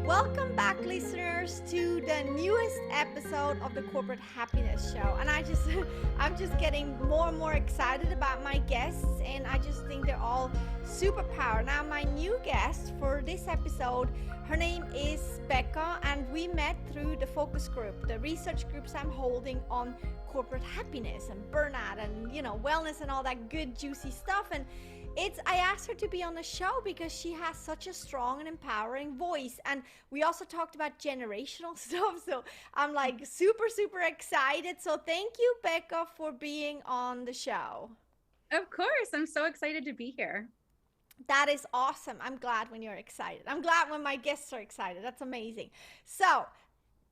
Welcome back, listeners, to the newest episode of the Corporate Happiness Show. And I'm just getting more and more excited about my guests, and I just think they're all superpower. Now, my new guest for this episode, her name is Becca, and we met through the focus group, the research groups I'm holding on corporate happiness and burnout and wellness and all that good juicy stuff. And I asked her to be on the show because she has such a strong and empowering voice. And we also talked about generational stuff. So I'm like super excited. So thank you, Becca, for being on the show. Of course. I'm so excited to be here. That is awesome. I'm glad when you're excited. I'm glad when my guests are excited. That's amazing. So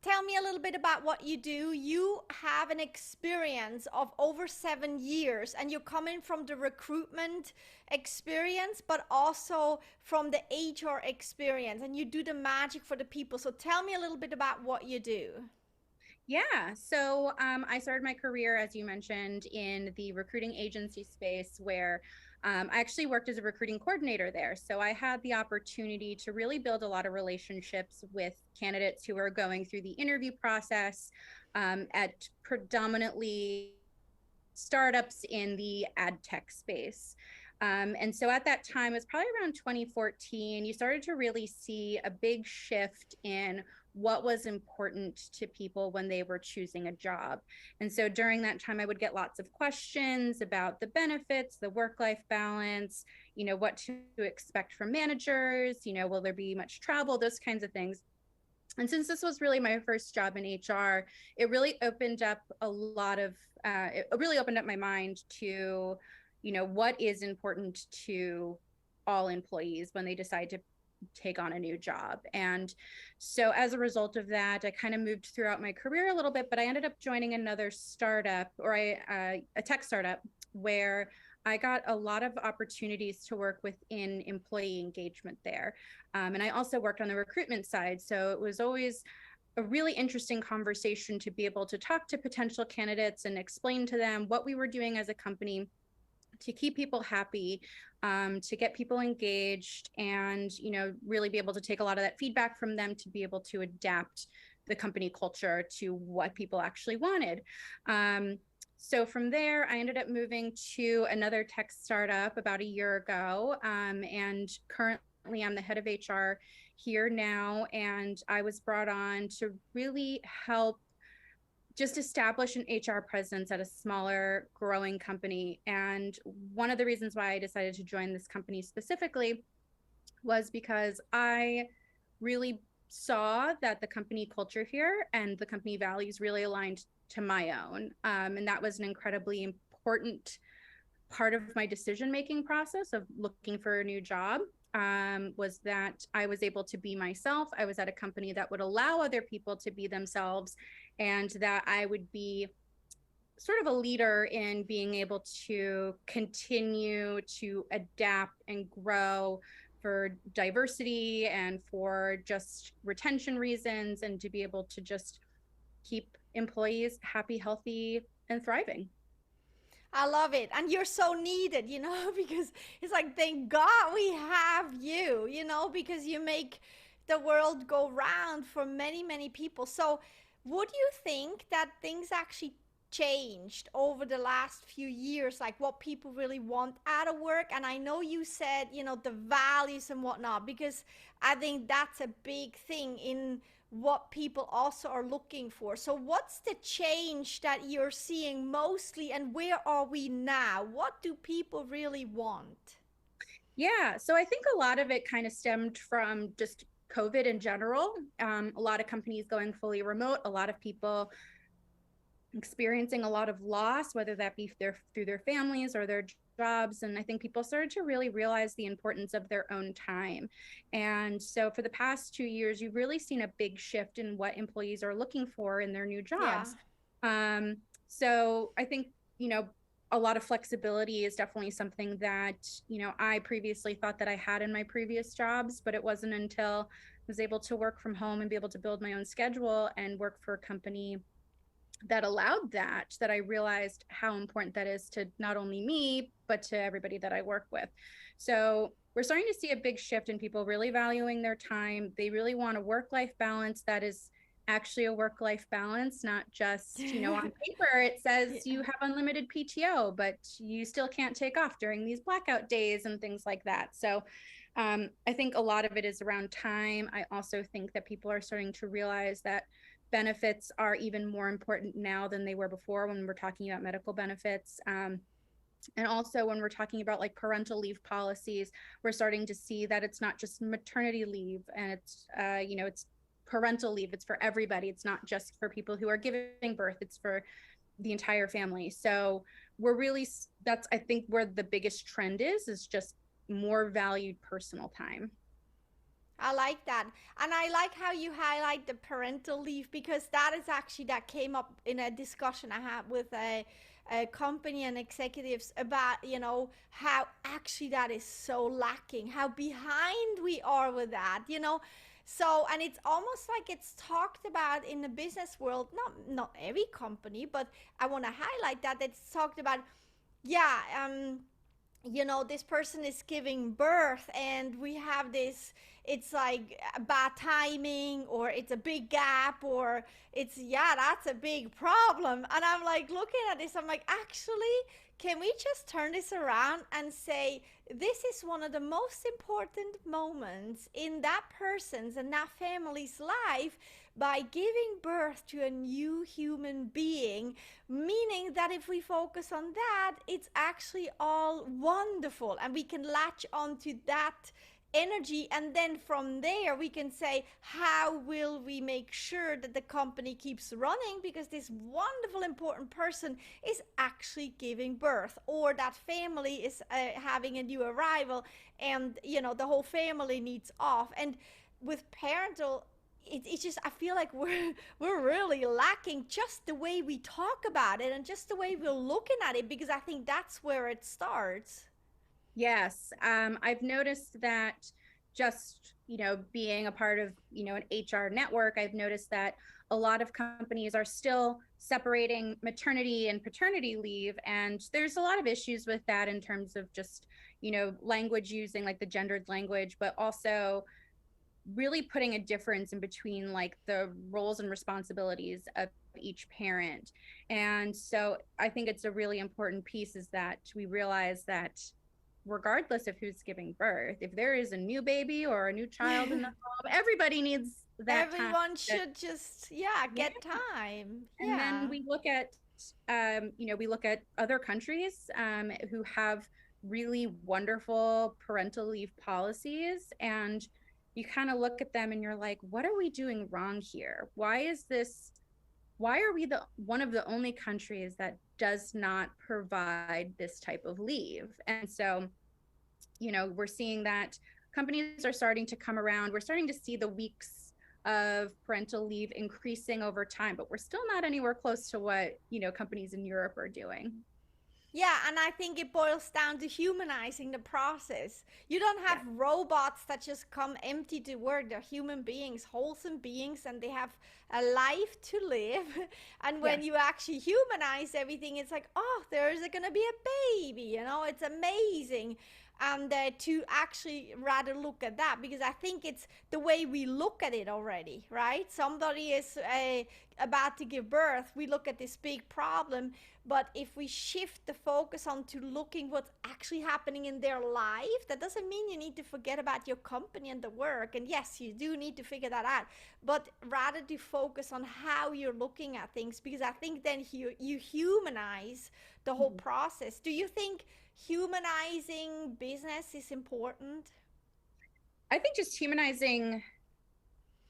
tell me a little bit about what you do. You have an experience of over 7 years, and you're coming from the recruitment experience, but also from the HR experience, and you do the magic for the people. So tell me a little bit about what you do. Yeah. So I started my career, as you mentioned, in the recruiting agency space where I actually worked as a recruiting coordinator there. So I had the opportunity to really build a lot of relationships with candidates who are going through the interview process at predominantly startups in the ad tech space. And so at that time, it was probably around 2014, you started to really see a big shift in what was important to people when they were choosing a job. And so during that time, I would get lots of questions about the benefits, the work-life balance, what to expect from managers, will there be much travel, those kinds of things. And since this was really my first job in HR, it really opened up it really opened up my mind to, what is important to all employees when they decide to take on a new job. And so as a result of that, I kind of moved throughout my career a little bit, but I ended up joining another startup a tech startup where I got a lot of opportunities to work within employee engagement there. And I also worked on the recruitment side. So it was always a really interesting conversation to be able to talk to potential candidates and explain to them what we were doing as a company to keep people happy, to get people engaged, and really be able to take a lot of that feedback from them to be able to adapt the company culture to what people actually wanted. So from there, I ended up moving to another tech startup about a year ago, and currently I'm the head of HR here now, and I was brought on to really help just establish an HR presence at a smaller growing company. And one of the reasons why I decided to join this company specifically was because I really saw that the company culture here and the company values really aligned to my own. And that was an incredibly important part of my decision-making process of looking for a new job. Was that I was able to be myself. I was at a company that would allow other people to be themselves, and that I would be sort of a leader in being able to continue to adapt and grow for diversity and for just retention reasons, and to be able to just keep employees happy, healthy, and thriving. I love it. And you're so needed, because it's like, thank God we have you, because you make the world go round for many people. So, would you think that things actually changed over the last few years, like what people really want out of work? And I know you said, the values and whatnot, because I think that's a big thing in what people also are looking for. So what's the change that you're seeing mostly, and where are we now? What do people really want? Yeah, so I think a lot of it kind of stemmed from just COVID in general. A lot of companies going fully remote, a lot of people experiencing a lot of loss, whether that be through their families or their jobs. And I think people started to really realize the importance of their own time. And so for the past 2 years, you've really seen a big shift in what employees are looking for in their new Yeah. jobs. So I think, a lot of flexibility is definitely something that, I previously thought that I had in my previous jobs, but it wasn't until I was able to work from home and be able to build my own schedule and work for a company that allowed that I realized how important that is to not only me, but to everybody that I work with. So we're starting to see a big shift in people really valuing their time. They really want a work-life balance that is actually a work-life balance, not just, on paper it says you have unlimited PTO, but you still can't take off during these blackout days and things like that. So I think a lot of it is around time. I also think that people are starting to realize that benefits are even more important now than they were before when we're talking about medical benefits. And also when we're talking about like parental leave policies, we're starting to see that it's not just maternity leave and it's, it's parental leave. It's for everybody. It's not just for people who are giving birth. It's for the entire family. So we're really, that's, I think, where the biggest trend is just more valued personal time. I like that. And I like how you highlight the parental leave, because that is actually, that came up in a discussion I had with a company and executives about, how actually that is so lacking, how behind we are with that. So, and it's almost like it's talked about in the business world, not every company, but I want to highlight that it's talked about, yeah, this person is giving birth and we have this, it's like bad timing, or it's a big gap, or it's, yeah, that's a big problem. And I'm like looking at this, I'm like, actually, can we just turn this around and say, this is one of the most important moments in that person's and that family's life, by giving birth to a new human being, meaning that if we focus on that, it's actually all wonderful and we can latch onto that energy, and then from there we can say, how will we make sure that the company keeps running because this wonderful important person is actually giving birth, or that family is having a new arrival, and the whole family needs off. And with parental, it's just, I feel like we're really lacking just the way we talk about it and just the way we're looking at it, because I think that's where it starts. Yes, I've noticed that just, being a part of, an HR network, I've noticed that a lot of companies are still separating maternity and paternity leave. And there's a lot of issues with that in terms of just, language, using like the gendered language, but also really putting a difference in between like the roles and responsibilities of each parent. And so I think it's a really important piece, is that we realize that regardless of who's giving birth, if there is a new baby or a new child in the home, everybody needs that Everyone time. should just, get time. And Yeah. then we look at, we look at other countries who have really wonderful parental leave policies, and you kind of look at them and you're like, what are we doing wrong here? Why are we the one of the only countries that does not provide this type of leave? And so, we're seeing that companies are starting to come around. We're starting to see the weeks of parental leave increasing over time, but we're still not anywhere close to what, companies in Europe are doing. Yeah, and I think it boils down to humanizing the process. You don't have Yeah. robots that just come empty to work. They're human beings, wholesome beings, and they have a life to live. And when Yes. you actually humanize everything, it's like, oh, there's going to be a baby. It's amazing. And to actually rather look at that, because I think it's the way we look at it already, right? Somebody is about to give birth, we look at this big problem, but if we shift the focus onto looking what's actually happening in their life, that doesn't mean you need to forget about your company and the work. And yes, you do need to figure that out, but rather to focus on how you're looking at things, because I think then you humanize the whole process. Do you think humanizing business is important? I think just humanizing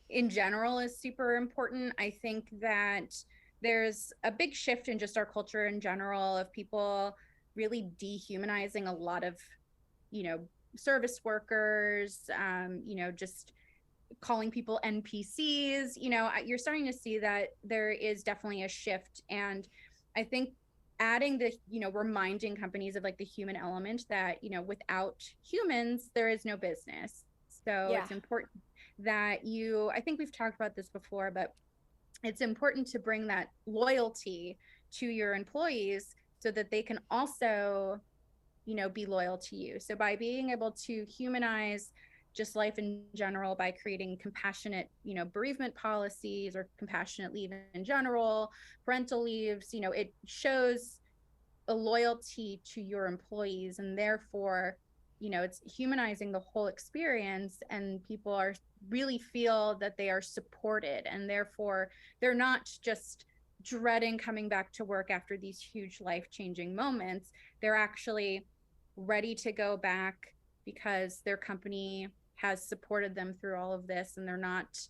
in general is super important. I think that there's a big shift in just our culture in general of people really dehumanizing a lot of, service workers, just calling people NPCs. You're starting to see that there is definitely a shift. And I think adding the, reminding companies of like the human element that, without humans, there is no business. So Yeah. it's important that I think we've talked about this before, but it's important to bring that loyalty to your employees so that they can also, be loyal to you. So by being able to humanize just life in general, by creating compassionate, bereavement policies or compassionate leave in general, parental leaves, it shows a loyalty to your employees, and therefore, it's humanizing the whole experience, and people are really feel that they are supported, and therefore they're not just dreading coming back to work after these huge life-changing moments. They're actually ready to go back because their company has supported them through all of this, and they're not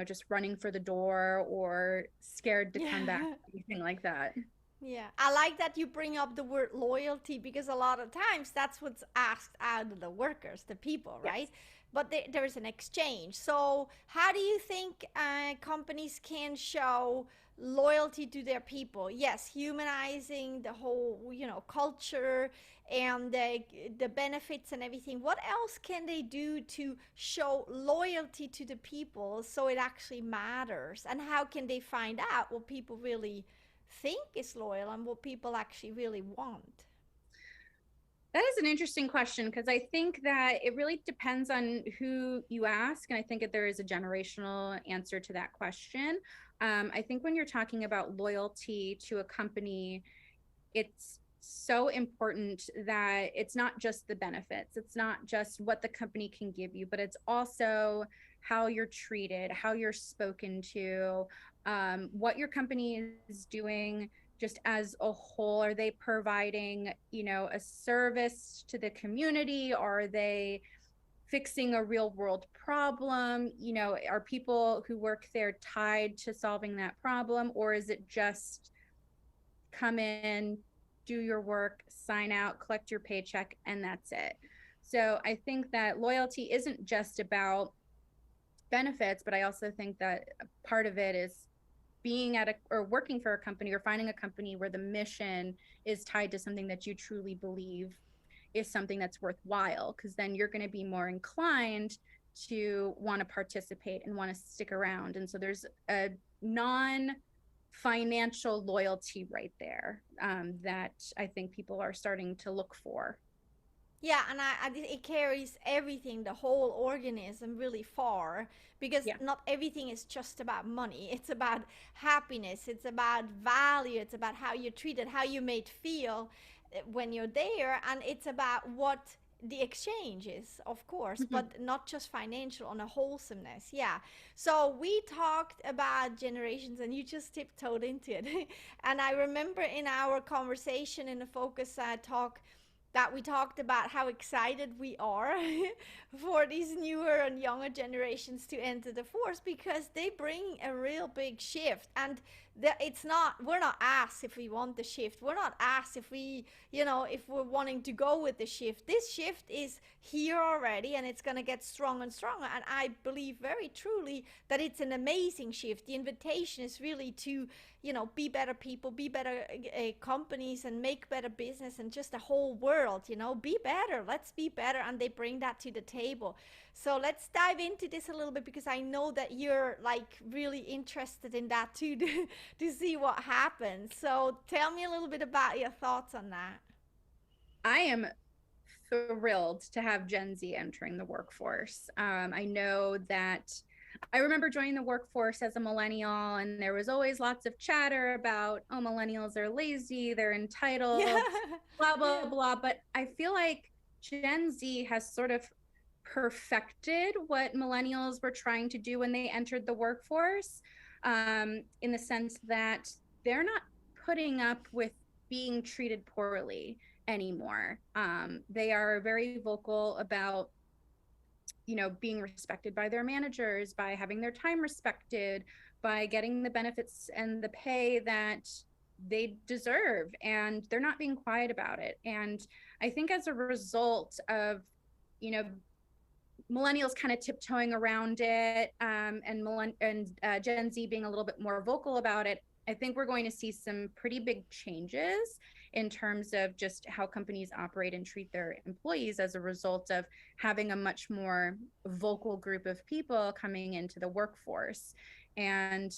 just running for the door or scared to come back, Yeah. anything like that. Yeah, I like that you bring up the word loyalty because a lot of times that's what's asked out of the workers, the people, Yes. right? But there's an exchange. So, how do you think companies can show loyalty to their people? Yes, humanizing the whole, culture and the benefits and everything. What else can they do to show loyalty to the people so it actually matters? And how can they find out what people really think is loyal and what people actually really want? That is an interesting question, because I think that it really depends on who you ask. And I think that there is a generational answer to that question. I think when you're talking about loyalty to a company, it's so important that it's not just the benefits, it's not just what the company can give you, but it's also how you're treated, how you're spoken to, what your company is doing just as a whole. Are they providing, a service to the community? Are they fixing a real world problem? Are people who work there tied to solving that problem? Or is it just come in, do your work, sign out, collect your paycheck, and that's it? So I think that loyalty isn't just about benefits, but I also think that part of it is being at or working for a company, or finding a company where the mission is tied to something that you truly believe is something that's worthwhile, because then you're going to be more inclined to want to participate and want to stick around. And so there's a non financial loyalty right there, that I think people are starting to look for. Yeah, and it carries everything, the whole organism, really far because Yeah. not everything is just about money. It's about happiness, it's about value, it's about how you're treated, how you made feel when you're there, and it's about what the exchange is, of course, Mhm. but not just financial, on a wholesomeness. Yeah. So we talked about generations and you just tiptoed into it. And I remember in our conversation in the focus talk that we talked about how excited we are for these newer and younger generations to enter the force because they bring a real big shift. And it's not, we're not asked if we want the shift, we're not asked if we, if we're wanting to go with the shift. This shift is here already and it's going to get stronger and stronger, and I believe very truly that it's an amazing shift. The invitation is really to, be better people, be better companies, and make better business, and just the whole world, be better. Let's be better. And they bring that to the table. So let's dive into this a little bit because I know that you're like really interested in that too, to see what happens. So tell me a little bit about your thoughts on that. I am thrilled to have Gen Z entering the workforce. I know that I remember joining the workforce as a millennial, and there was always lots of chatter about, oh, millennials are lazy, they're Yeah. entitled, blah, blah, Yeah. blah. But I feel like Gen Z has sort of perfected what millennials were trying to do when they entered the workforce, in the sense that they're not putting up with being treated poorly anymore. They are very vocal about, being respected by their managers, by having their time respected, by getting the benefits and the pay that they deserve. And they're not being quiet about it. And I think as a result of, you know, millennials kind of tiptoeing around it, and Gen Z being a little bit more vocal about it, I think we're going to see some pretty big changes in terms of just how companies operate and treat their employees as a result of having a much more vocal group of people coming into the workforce. And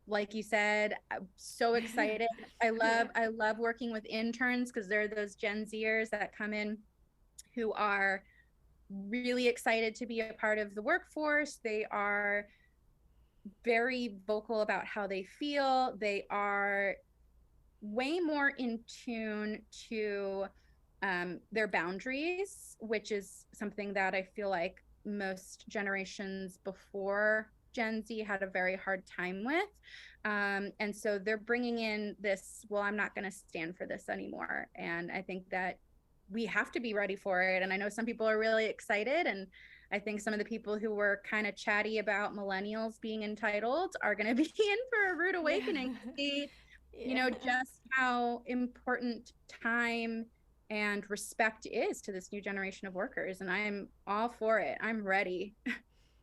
like you said, I'm so excited. Yeah. I love working with interns because they're those Gen Zers that come in who are really excited to be a part of the workforce. They are very vocal about how they feel. They are way more in tune to their boundaries, which is something that I feel like most generations before Gen Z had a very hard time with. And so they're bringing in this, well, I'm not going to stand for this anymore. And I think that we have to be ready for it. And I know some people are really excited. And I think some of the people who were kind of chatty about millennials being entitled are going to be in for a rude awakening to see, you Yeah. know, just how important time and respect is to this new generation of workers. And I'm all for it. I'm ready.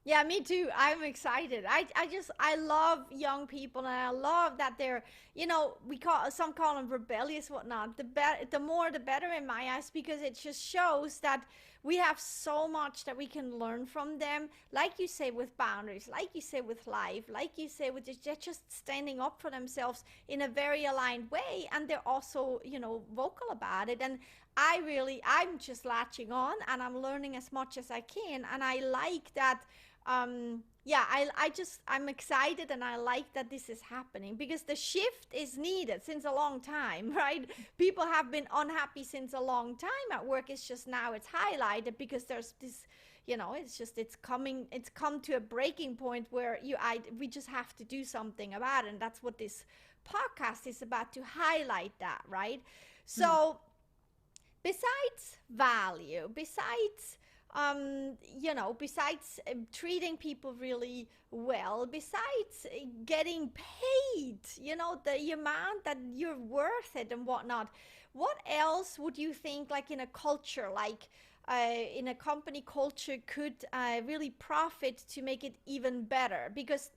Yeah, me too. I'm excited. I love young people, and I love that they're, some call them rebellious, whatnot. The more the better in my eyes, because it just shows that we have so much that we can learn from them. Like you say, with boundaries, like you say, with life, like you say, with just standing up for themselves in a very aligned way, and they're also, vocal about it. And I'm just latching on, and I'm learning as much as I can, and I like that. Yeah, I'm excited, and I like that this is happening, because the shift is needed since a long time. Right? People have been unhappy since a long time at work. It's just now it's highlighted because there's this, it's come to a breaking point where we just have to do something about it. And that's what this podcast is about, to highlight that, right? Mhm. So besides value, besides treating people really well, besides getting paid, the amount that you're worth it and whatnot, what else would you think, like in a culture, like in a company culture, could really profit to make it even better? Because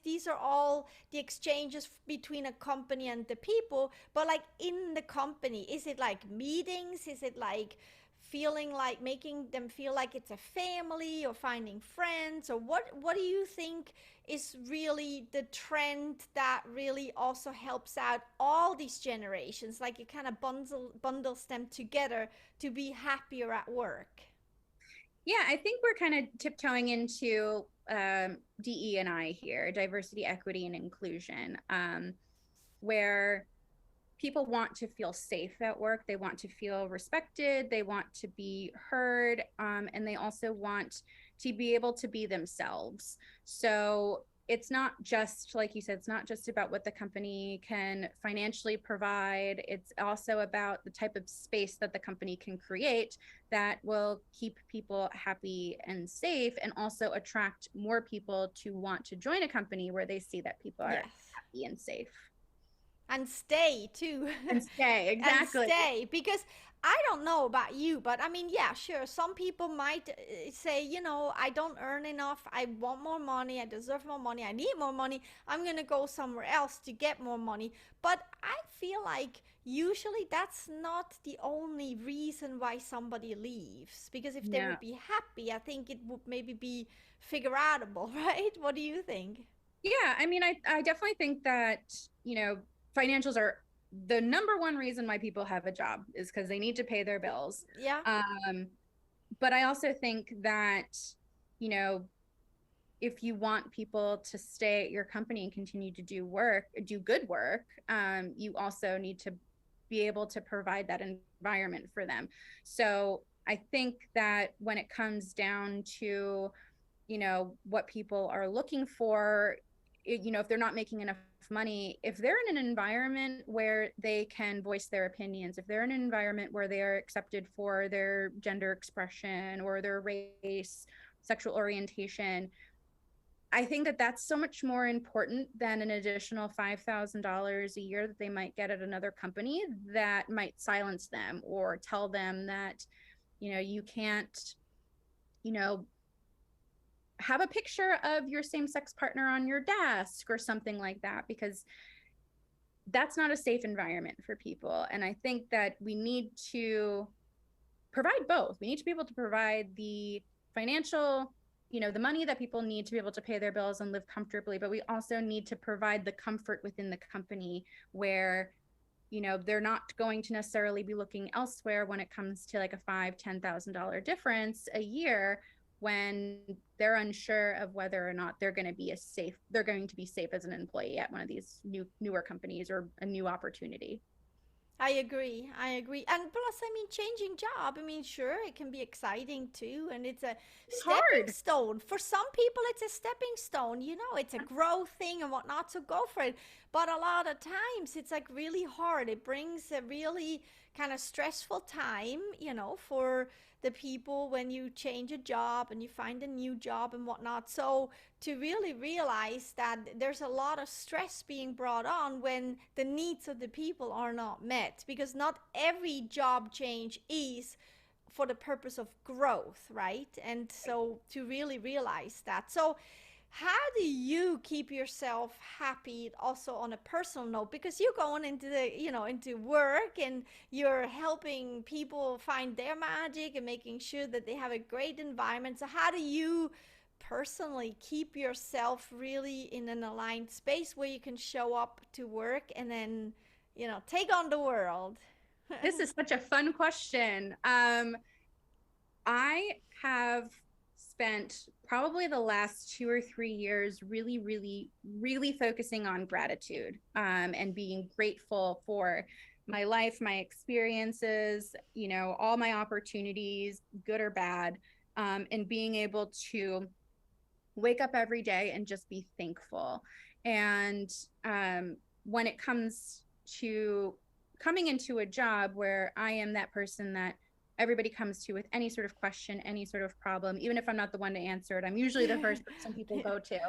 these are all the exchanges between a company and the people. But like in the company, is it like meetings? Is it like feeling like, making them feel like it's a family, or finding friends? Or what do you think is really the trend that really also helps out all these generations, like it kind of bundles them together to be happier at work? Yeah, I think we're kind of tiptoeing into DE and I here, diversity, equity, and inclusion, where people want to feel safe at work. They want to feel respected. They want to be heard. And they also want to be able to be themselves. So it's not just, like you said, it's not just about what the company can financially provide. It's also about the type of space that the company can create that will keep people happy and safe, and also attract more people to want to join a company where they see that people are Yes. happy and safe. And stay too. And stay, And exactly. stay, because I don't know about you, but I mean, yeah, sure, some people might say, I don't earn enough, I want more money, I deserve more money, I need more money, I'm gonna go somewhere else to get more money. But I feel like usually that's not the only reason why somebody leaves, because if they No. would be happy, I think it would maybe be figure outable. Right? What do you think? Yeah, I mean, I definitely think that, you know, financials are the number one reason why people have a job, is because they need to pay their bills. Yeah. Um, but I also think that, you know, if you want people to stay at your company and continue to do good work, you also need to be able to provide that environment for them. So I think that when it comes down to, you know, what people are looking for, you know, if they're not making enough money, if they're in an environment where they can voice their opinions, if they're in an environment where they are accepted for their gender expression or their race, sexual orientation, I think that that's so much more important than an additional $5,000 a year that they might get at another company that might silence them or tell them that, you know, you can't, you know, have a picture of your same-sex partner on your desk or something like that, because that's not a safe environment for people. And I think that we need to provide both. We need to be able to provide the financial the money that people need to be able to pay their bills and live comfortably, but we also need to provide the comfort within the company where they're not going to necessarily be looking elsewhere when it comes to like a $5,000-$10,000 difference a year when they're unsure of whether or not they're going to be safe as an employee at one of these newer companies or a new opportunity. I agree. I agree. And plus, I mean, changing job, I mean, sure, it can be exciting too. And it's a It's stepping hard. stone. For some people, it's a stepping stone. It's a growth thing and whatnot. So go for it. But a lot of times, it's like really hard. It brings a really kind of stressful time, for the people when you change a job and you find a new job and whatnot. So to really realize that there's a lot of stress being brought on when the needs of the people are not met, because not every job change is for the purpose of growth, right? And so to really realize that. So how do you keep yourself happy also on a personal note, because you're going into into work and you're helping people find their magic and making sure that they have a great environment. So how do you personally keep yourself really in an aligned space where you can show up to work and then take on the world? This is such a fun question. I have spent probably the last 2 or 3 years really, really, really focusing on gratitude, and being grateful for my life, my experiences, all my opportunities, good or bad, and being able to wake up every day and just be thankful. And when it comes to coming into a job where I am that person that everybody comes to with any sort of question, any sort of problem, even if I'm not the one to answer it, I'm usually the first person people go to.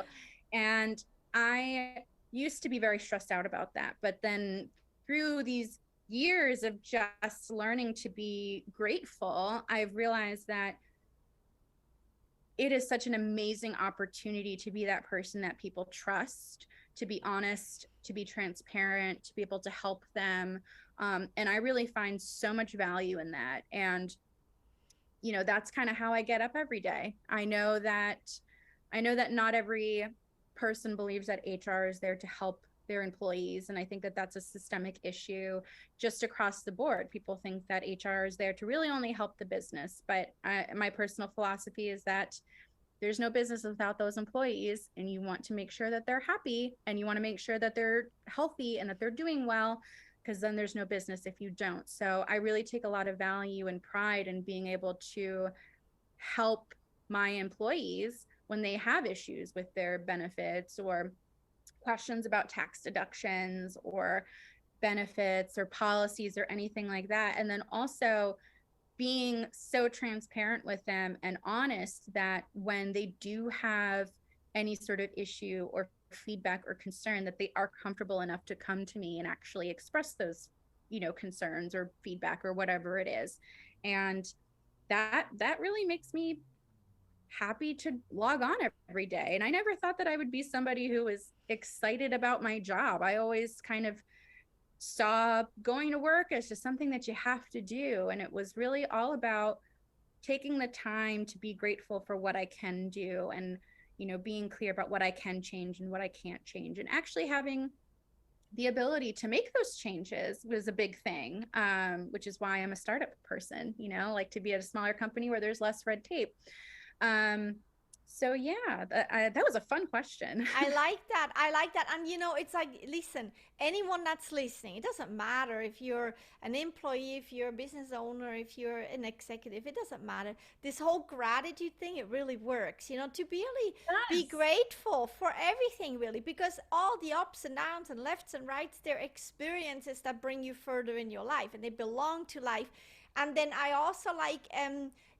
And I used to be very stressed out about that. But then through these years of just learning to be grateful, I've realized that it is such an amazing opportunity to be that person that people trust, to be honest, to be transparent, to be able to help them. And I really find so much value in that. And, that's kind of how I get up every day. I know that not every person believes that HR is there to help their employees. And I think that that's a systemic issue just across the board. People think that HR is there to really only help the business. But my personal philosophy is that there's no business without those employees, and you want to make sure that they're happy and you want to make sure that they're healthy and that they're doing well, because then there's no business if you don't. So I really take a lot of value and pride in being able to help my employees when they have issues with their benefits or questions about tax deductions or benefits or policies or anything like that. And then also being so transparent with them and honest that when they do have any sort of issue or feedback or concern, that they are comfortable enough to come to me and actually express those concerns or feedback or whatever it is. And that really makes me happy to log on every day. And I never thought that I would be somebody who was excited about my job. I always kind of saw going to work as just something that you have to do. And it was really all about taking the time to be grateful for what I can do, and, being clear about what I can change and what I can't change, and actually having the ability to make those changes was a big thing, which is why I'm a startup person, like to be at a smaller company where there's less red tape. So yeah, that was a fun question. I like that. I like that. And it's like, listen, anyone that's listening, it doesn't matter if you're an employee, if you're a business owner, if you're an executive, it doesn't matter. This whole gratitude thing, it really works, to really be Yes. grateful for everything, really, because all the ups and downs and lefts and rights, they're experiences that bring you further in your life and they belong to life. And then I also like,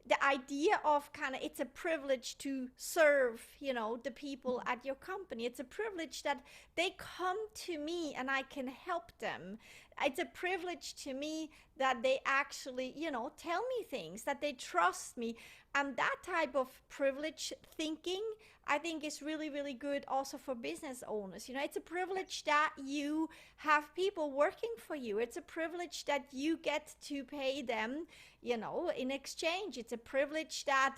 the idea of kind of, it's a privilege to serve the people at your company. It's a privilege that they come to me and I can help them. It's a privilege to me that they actually tell me things, that they trust me. And that type of privilege thinking, I think, is really, really good also for business owners. It's a privilege that you have people working for you. It's a privilege that you get to pay them in exchange. It's a privilege that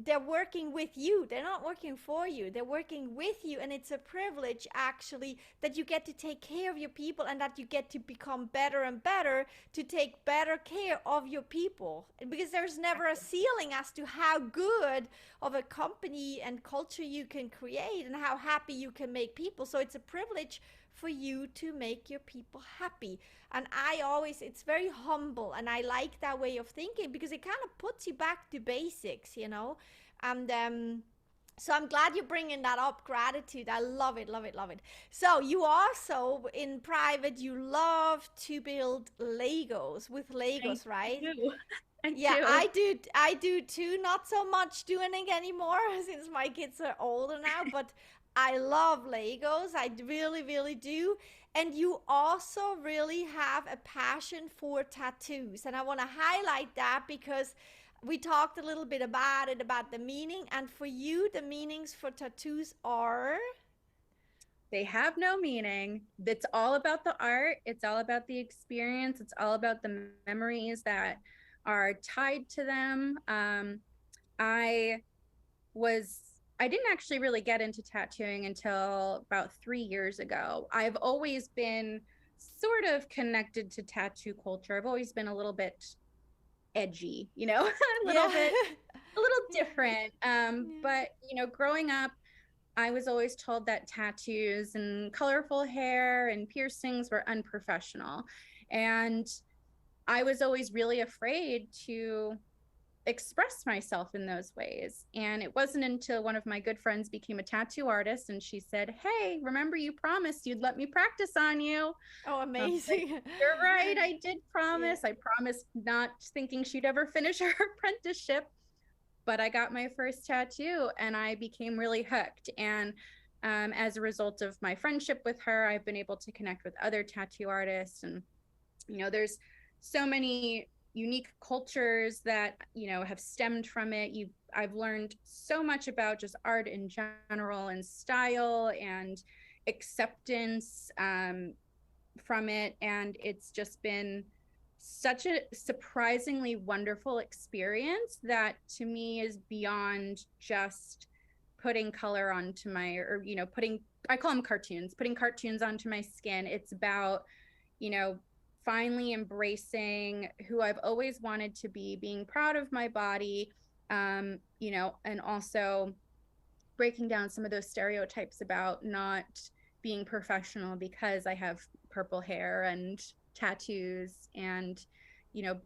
they're working with you. They're not working for you. They're working with you. And it's a privilege actually that you get to take care of your people, and that you get to become better and better to take better care of your people. Because there's never a ceiling as to how good of a company and culture you can create and how happy you can make people. So it's a privilege for you to make your people happy. And it's very humble, and I like that way of thinking because it kind of puts you back to basics, and so I'm glad you're bringing that up. Gratitude. I love it, love it, love it. So you also, in private, you love to build Legos with Legos, right? I do too. Not so much doing it anymore since my kids are older now, but I love Legos. I really, really do. And you also really have a passion for tattoos. And I want to highlight that because we talked a little bit about it, about the meaning. And for you, the meanings for tattoos are? They have no meaning. It's all about the art. It's all about the experience. It's all about the memories that are tied to them. I didn't actually really get into tattooing until about 3 years ago. I've always been sort of connected to tattoo culture. I've always been a little bit edgy, a little different. But, growing up, I was always told that tattoos and colorful hair and piercings were unprofessional. And I was always really afraid to express myself in those ways. And it wasn't until one of my good friends became a tattoo artist and she said, "Hey, remember you promised you'd let me practice on you." Oh, amazing. Like, "You're right, I did promise." I promised, not thinking she'd ever finish her apprenticeship. But I got my first tattoo and I became really hooked. And as a result of my friendship with her, I've been able to connect with other tattoo artists. And there's so many unique cultures that have stemmed from it. I've learned so much about just art in general and style and acceptance from it, and it's just been such a surprisingly wonderful experience that to me is beyond just putting color onto I call them cartoons, putting cartoons onto my skin. It's about finally embracing who I've always wanted to be, being proud of my body, and also breaking down some of those stereotypes about not being professional because I have purple hair and tattoos, and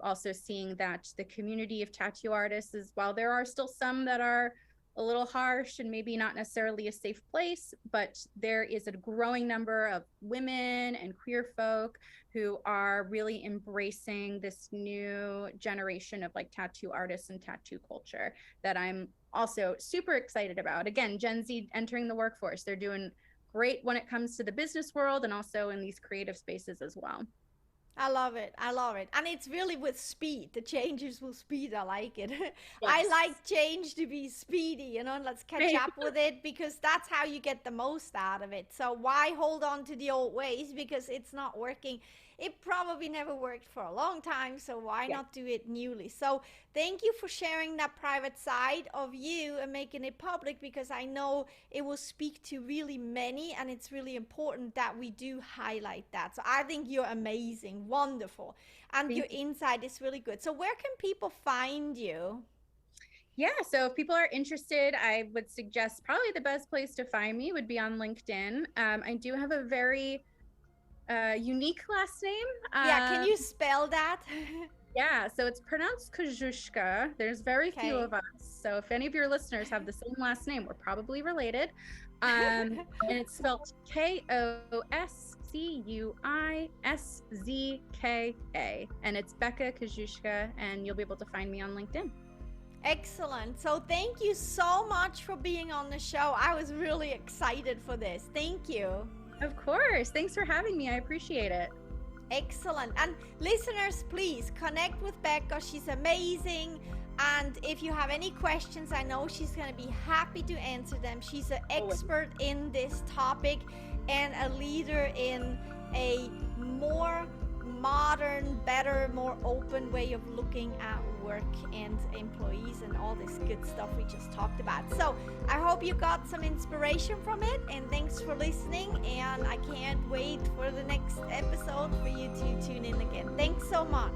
also seeing that the community of tattoo artists is, while there are still some that are a little harsh and maybe not necessarily a safe place, but there is a growing number of women and queer folk who are really embracing this new generation of tattoo artists and tattoo culture that I'm also super excited about. Again, Gen Z entering the workforce. They're doing great when it comes to the business world and also in these creative spaces as well. I love it. I love it. And it's really with speed. The changes will speed. I like it. Yes. I like change to be speedy, let's catch up with it because that's how you get the most out of it. So why hold on to the old ways because it's not working? It probably never worked for a long time, so why not do it newly? So thank you for sharing that private side of you and making it public, because I know it will speak to really many, and it's really important that we do highlight that. So I think you're amazing, wonderful, and your insight is really good. So where can people find you? Yeah, so if people are interested, I would suggest probably the best place to find me would be on LinkedIn. I do have a very unique last name. Can you spell that? Yeah, so it's pronounced Koscuiszka. There's very few of us. So if any of your listeners have the same last name, we're probably related. And it's spelled Koscuiszka. And it's Becca Koscuiszka, and you'll be able to find me on LinkedIn. Excellent. So thank you so much for being on the show. I was really excited for this. Thank you. Of course. Thanks for having me. I appreciate it. Excellent. And listeners, please connect with Becca. She's amazing. And if you have any questions, I know she's going to be happy to answer them. She's an expert in this topic and a leader in a more modern, better, more open way of looking at work and employees and all this good stuff we just talked about. So I hope you got some inspiration from it, and thanks for listening, and I can't wait for the next episode for you to tune in again. Thanks so much.